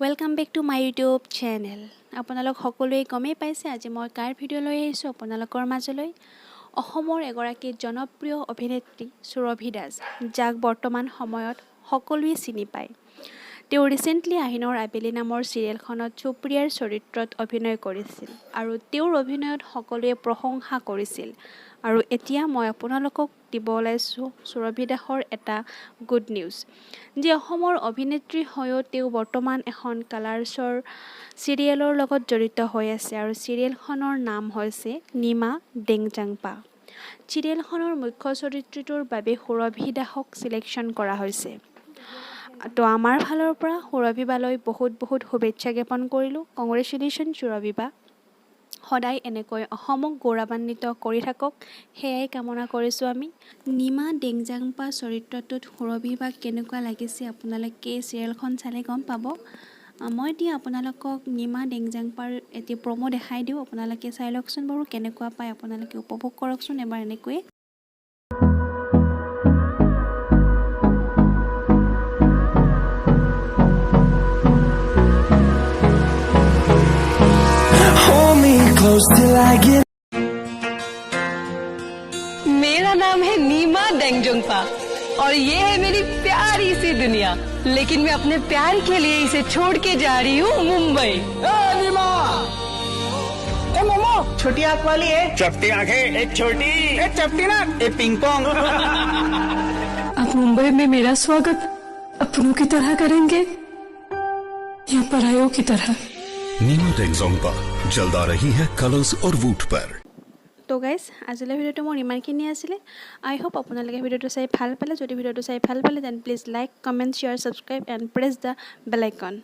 Welcome back to my YouTube channel. আপোনালোক সকলোৱে গমেই পাইছে আজি মই কাৰ ভিডিঅ' লৈ আহিছোঁ আপোনালোকৰ মাজলৈ। অসমৰ এগৰাকী জনপ্ৰিয় অভিনেত্ৰী সুৰভি দাস, যাক বৰ্তমান সময়ত সকলোৱে চিনি পায়। তেওঁ ৰিচেণ্টলি আহিনৰ আবেলি নামৰ চিৰিয়েলখনত সুপ্ৰিয়াৰ চৰিত্ৰত অভিনয় কৰিছিল আৰু তেওঁৰ অভিনয়ত সকলোৱে প্ৰশংসা কৰিছিল। আৰু এতিয়া মই আপোনালোকক দিব ওলাইছোঁ সুৰভি দাসৰ এটা গুড নিউজ, যে অসমৰ অভিনেত্ৰী হৈও তেওঁ বৰ্তমান এখন কালাৰ্ছৰ চিৰিয়েলৰ লগত জড়িত হৈ আছে আৰু চিৰিয়েলখনৰ নাম হৈছে নিমা ডেংজাংপা। চিৰিয়েলখনৰ মুখ্য চৰিত্ৰটোৰ বাবে সুৰভি দাসক চিলেকশ্যন কৰা হৈছে। তো আমাৰ ফালৰ পৰা সুৰভি বালৈ বহুত শুভেচ্ছা জ্ঞাপন কৰিলোঁ। কংগ্ৰেচুলেশ্যন সুৰভি বা, সদায় এনেকৈ অসমক গৌৰৱান্বিত কৰি থাকক, সেয়াই কামনা কৰিছোঁ আমি। নিমা ডেংজাংপা চৰিত্ৰটোত সুৰভি বাক কেনেকুৱা লাগিছে আপোনালোকে চিৰিয়েলখন চালে গম পাব। মই এতিয়া আপোনালোকক নিমা ডেংজাংপাৰ এটি প্ৰমো দেখাই দিওঁ, আপোনালোকে চাই লওকচোন বাৰু কেনেকুৱা পায়, আপোনালোকে উপভোগ কৰকচোন এবাৰ এনেকৈয়ে। Close till I get मेरा नाम है नीमा डेंगजोंगपा और ये है मेरी प्यारी सी दुनिया, लेकिन मैं अपने प्यार के लिए इसे छोड़ के जा रही हूँ मुंबई। नीमा, ए मोमो, छोटी आंख वाली है, चपटी आंखें, एक छोटी, एक चपटी ना, एक पिंग पोंग। अब मुंबई में मेरा स्वागत अपनों की तरह करेंगे या परायों की तरह? नीमा डेंगजोंगपा जल्द आ रही है कलर्स और वूट पर। তো গাইজ, আজিলৈ ভিডিঅ'টো মোৰ ইমানখিনি আছিলে। আই হোপ আপোনালোকে ভিডিঅ'টো চাই ভাল পালে। যদি ভিডিঅ'টো চাই ভাল পালে then please like, comment, share, subscribe and press the bell icon.